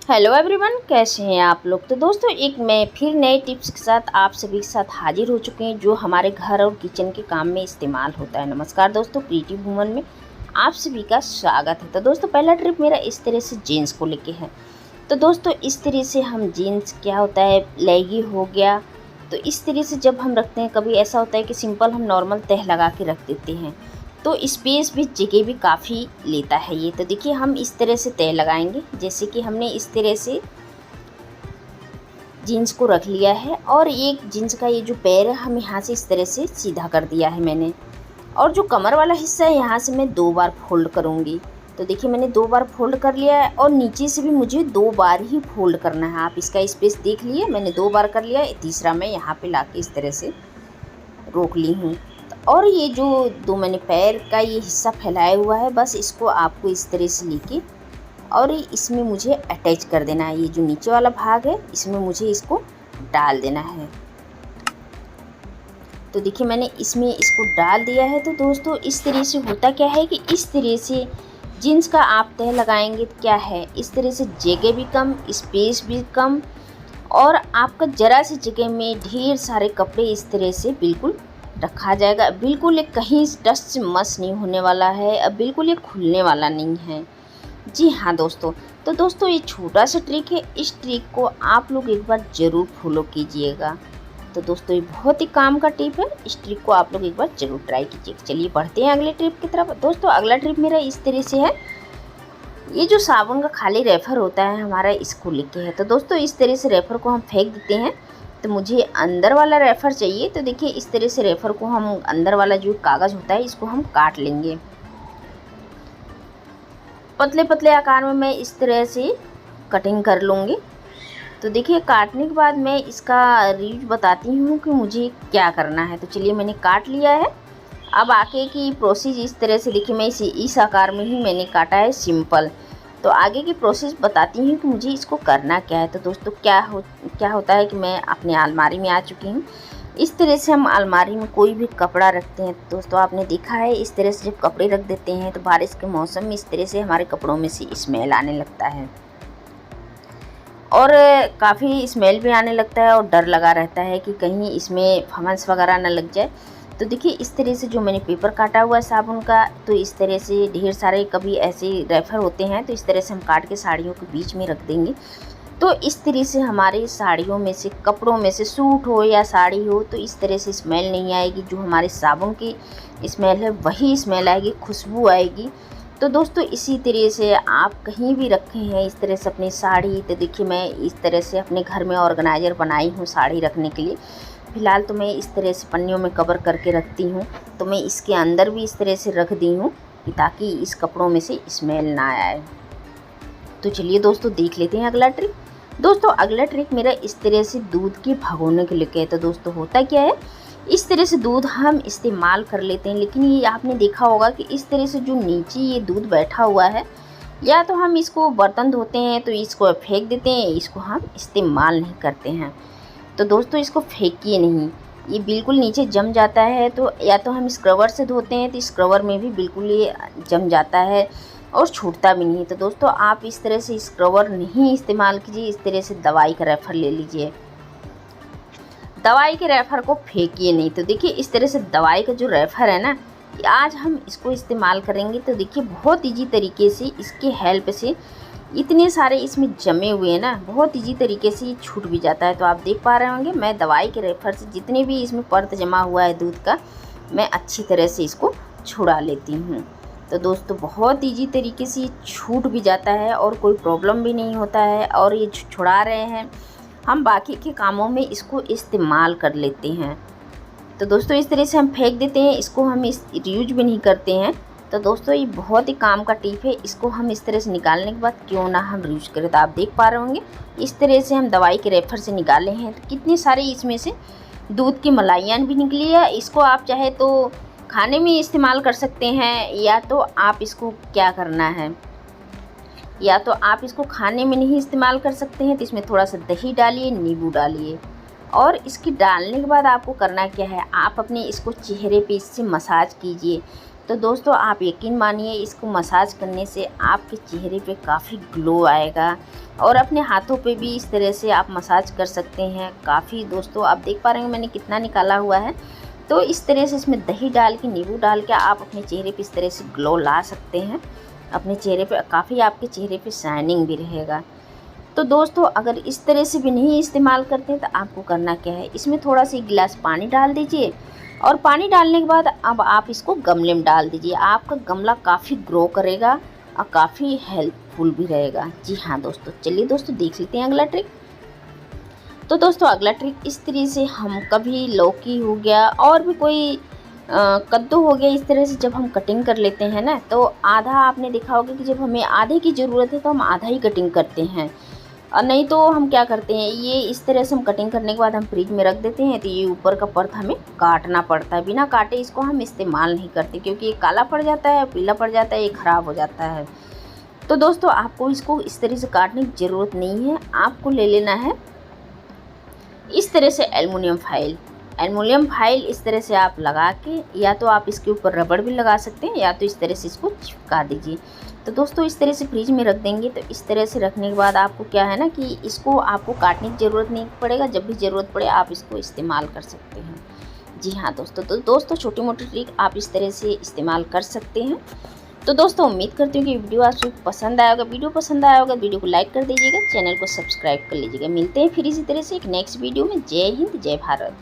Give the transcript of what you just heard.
Hello everyone, कैसे हैं आप लोग। तो दोस्तों एक मैं फिर नए टिप्स के साथ आप सभी के साथ हाजिर हो चुके हैं जो हमारे घर और किचन के काम में इस्तेमाल होता है। नमस्कार दोस्तों, प्रीति वुमन में आप सभी का स्वागत है। तो दोस्तों पहला ट्रिप मेरा इस तरह से जीन्स को लेके है। तो दोस्तों इस तरह से हम जीन्स क्या होता है, लेगी हो गया, तो इस तरह से जब हम रखते हैं, कभी ऐसा होता है कि सिंपल हम नॉर्मल तह लगा के रख देते हैं तो स्पेस भी, जगह भी काफ़ी लेता है ये। तो देखिए हम इस तरह से तय लगाएंगे, जैसे कि हमने इस तरह से जीन्स को रख लिया है और एक जीन्स का ये जो पैर है हम यहाँ से इस तरह से सीधा कर दिया है मैंने। और जो कमर वाला हिस्सा है यहाँ से मैं 2 बार फोल्ड करूँगी। तो देखिए मैंने 2 बार फोल्ड कर लिया है और नीचे से भी मुझे 2 बार ही फोल्ड करना है। आप इसका स्पेस देख लिए, मैंने 2 बार कर लिया है, तीसरा मैं यहाँ पे लाके इस तरह से रोक ली हूँ। और ये जो 2 मैंने पैर का ये हिस्सा फैलाया हुआ है, बस इसको आपको इस तरह से लेके और इसमें मुझे अटैच कर देना है। ये जो नीचे वाला भाग है इसमें मुझे इसको डाल देना है। तो देखिए मैंने इसमें इसको डाल दिया है। तो दोस्तों इस तरह से होता क्या है कि इस तरह से जीन्स का आप तह लगाएंगे तो क्या है, इस तरह से जगह भी कम, स्पेस भी कम और आपका ज़रा सी जगह में ढेर सारे कपड़े इस तरह से बिल्कुल रखा जाएगा। बिल्कुल ये कहीं डस्ट से मस नहीं होने वाला है, अब बिल्कुल ये खुलने वाला नहीं है। जी हाँ दोस्तों, तो दोस्तों ये छोटा सा ट्रिक है, इस ट्रिक को आप लोग एक बार ज़रूर फॉलो कीजिएगा। तो दोस्तों ये बहुत ही काम का टिप है, इस ट्रिक को आप लोग एक बार ज़रूर ट्राई कीजिएगा। चलिए बढ़ते हैं अगले ट्रिप की तरफ। दोस्तों अगला ट्रिप मेरा इस तरह से है, ये जो साबुन का खाली रेफर होता है हमारा, इसको लेके है। तो दोस्तों इस तरह से रेफर को हम फेंक देते हैं। तो मुझे अंदर वाला रेफर चाहिए। तो देखिए इस तरह से रेफर को हम, अंदर वाला जो कागज़ होता है इसको हम काट लेंगे पतले पतले आकार में। मैं इस तरह से कटिंग कर लूँगी। तो देखिए काटने के बाद मैं इसका रीज बताती हूँ कि मुझे क्या करना है। तो चलिए मैंने काट लिया है। अब आगे की प्रोसेस इस तरह से, देखिए मैं इस आकार में ही मैंने काटा है, सिंपल। तो आगे की प्रोसेस बताती हूँ कि मुझे इसको करना क्या है। तो दोस्तों क्या होता है कि मैं अपने अलमारी में आ चुकी हूँ। इस तरह से हम अलमारी में कोई भी कपड़ा रखते हैं तो दोस्तों आपने देखा है, इस तरह से जब कपड़े रख देते हैं तो बारिश के मौसम में इस तरह से हमारे कपड़ों में से स्मेल आने लगता है और काफ़ी स्मेल भी आने लगता है और डर लगा रहता है कि कहीं इसमें फंगस वगैरह ना लग जाए। तो देखिए इस तरह से जो मैंने पेपर काटा हुआ है साबुन का, तो इस तरह से ढेर सारे कभी ऐसे रेफर होते हैं तो इस तरह से हम काट के साड़ियों के बीच में रख देंगे। तो इस तरह से हमारे साड़ियों में से, कपड़ों में से, सूट हो या साड़ी हो, तो इस तरह से स्मेल नहीं आएगी। जो हमारे साबुन की स्मेल है वही स्मेल आएगी, खुशबू आएगी। तो दोस्तों इसी तरह से आप कहीं भी रखे हैं इस तरह से अपनी साड़ी, तो देखिए मैं इस तरह से अपने घर में ऑर्गेनाइज़र बनाई हूँ साड़ी रखने के लिए। फ़िलहाल तो मैं इस तरह से पन्नियों में कवर करके रखती हूँ। तो मैं इसके अंदर भी इस तरह से रख दी हूँ ताकि इस कपड़ों में से स्मेल ना आए। तो चलिए दोस्तों देख लेते हैं अगला ट्रिक। दोस्तों अगला ट्रिक मेरा इस तरह से दूध के भगोने के लिए है। तो दोस्तों होता क्या है, इस तरह से दूध हम इस्तेमाल कर लेते हैं, लेकिन ये आपने देखा होगा कि इस तरह से जो नीचे ये दूध बैठा हुआ है, या तो हम इसको बर्तन धोते हैं तो इसको फेंक देते हैं, इसको हम इस्तेमाल नहीं करते हैं। तो दोस्तों इसको फेंकिए नहीं, ये बिल्कुल नीचे जम जाता है। तो या तो हम स्क्रबर से धोते हैं तो स्क्रबर में भी बिल्कुल ये जम जाता है और छूटता भी नहीं। तो दोस्तों आप इस तरह से स्क्रबर नहीं इस्तेमाल कीजिए, इस तरह से दवाई का रेफर ले लीजिए। दवाई के रेफर को फेंकिए नहीं। तो देखिए इस तरह से दवाई का जो रेफर है ना, आज हम इसको इस्तेमाल करेंगे। तो देखिए बहुत ईजी तरीके से इसके हेल्प से, इतने सारे इसमें जमे हुए हैं ना, बहुत ईजी तरीके से ये छूट भी जाता है। तो आप देख पा रहे होंगे मैं दवाई के रेफर से जितने भी इसमें परत जमा हुआ है दूध का, मैं अच्छी तरह से इसको छुड़ा लेती हूँ। तो दोस्तों बहुत ईजी तरीके से ये छूट भी जाता है और कोई प्रॉब्लम भी नहीं होता है। और ये छुड़ा रहे हैं, हम बाकी के कामों में इसको इस्तेमाल कर लेते हैं। तो दोस्तों इस तरह से हम फेंक देते हैं, इसको हम यूज भी नहीं करते हैं। तो दोस्तों ये बहुत ही काम का टिप है, इसको हम इस तरह से निकालने के बाद क्यों ना हम यूज करें। तो आप देख पा रहे होंगे इस तरह से हम दवाई के रेफर से निकाले हैं तो कितनी सारी इसमें से दूध की मलाइयाँ भी निकली है। इसको आप चाहे तो खाने में इस्तेमाल कर सकते हैं, या तो आप इसको क्या करना है, या तो आप इसको खाने में नहीं इस्तेमाल कर सकते हैं तो इसमें थोड़ा सा दही डालिए, नींबू डालिए और इसकी डालने के बाद आपको करना क्या है, आप अपने इसको चेहरे पे इससे मसाज कीजिए। तो दोस्तों आप यकीन मानिए इसको मसाज करने से आपके चेहरे पे काफ़ी ग्लो आएगा, और अपने हाथों पे भी इस तरह से आप मसाज कर सकते हैं। काफ़ी दोस्तों आप देख पा रहे हैं मैंने कितना निकाला हुआ है। तो इस तरह से इसमें दही डाल के, नींबू डाल के आप अपने चेहरे पे इस तरह से ग्लो ला सकते हैं। अपने चेहरे पे काफ़ी आपके चेहरे पे शाइनिंग भी रहेगा। तो दोस्तों अगर इस तरह से भी नहीं इस्तेमाल करते हैं तो आपको करना क्या है, इसमें थोड़ा सा 1 गिलास पानी डाल दीजिए और पानी डालने के बाद अब आप इसको गमले में डाल दीजिए। आपका गमला काफ़ी ग्रो करेगा और काफ़ी हेल्पफुल भी रहेगा। जी हाँ दोस्तों, चलिए दोस्तों देख लेते हैं अगला ट्रिक। तो दोस्तों अगला ट्रिक इस तरह से, हम कभी लौकी हो गया और भी कोई कद्दू हो गया, इस तरह से जब हम कटिंग कर लेते हैं ना, तो आधा आपने देखा होगा कि जब हमें आधे की ज़रूरत है तो हम आधा ही कटिंग करते हैं, और नहीं तो हम क्या करते हैं, ये इस तरह से हम कटिंग करने के बाद हम फ्रिज में रख देते हैं। तो ये ऊपर का परत हमें काटना पड़ता है, बिना काटे इसको हम इस्तेमाल नहीं करते क्योंकि ये काला पड़ जाता है, पीला पड़ जाता है, ये ख़राब हो जाता है। तो दोस्तों आपको इसको इस तरह से काटने की ज़रूरत नहीं है। आपको ले लेना है इस तरह से एल्युमिनियम फाइल। एल्युमिनियम फाइल इस तरह से आप लगा के, या तो आप इसके ऊपर रबड़ भी लगा सकते हैं या तो इस तरह से इसको चिपका दीजिए। तो दोस्तों इस तरह से फ्रिज में रख देंगे। तो इस तरह से रखने के बाद आपको क्या है ना कि इसको आपको काटने की ज़रूरत नहीं पड़ेगा, जब भी ज़रूरत पड़े आप इसको इस्तेमाल कर सकते हैं। जी हाँ दोस्तों, तो दोस्तों छोटी मोटी ट्रिक आप इस तरह से इस्तेमाल कर सकते हैं। तो दोस्तों उम्मीद करती हूँ कि वीडियो आपको पसंद आया होगा। वीडियो पसंद आया होगा वीडियो को लाइक कर दीजिएगा, चैनल को सब्सक्राइब कर लीजिएगा। मिलते हैं फिर इसी तरह से एक नेक्स्ट वीडियो में। जय हिंद, जय भारत।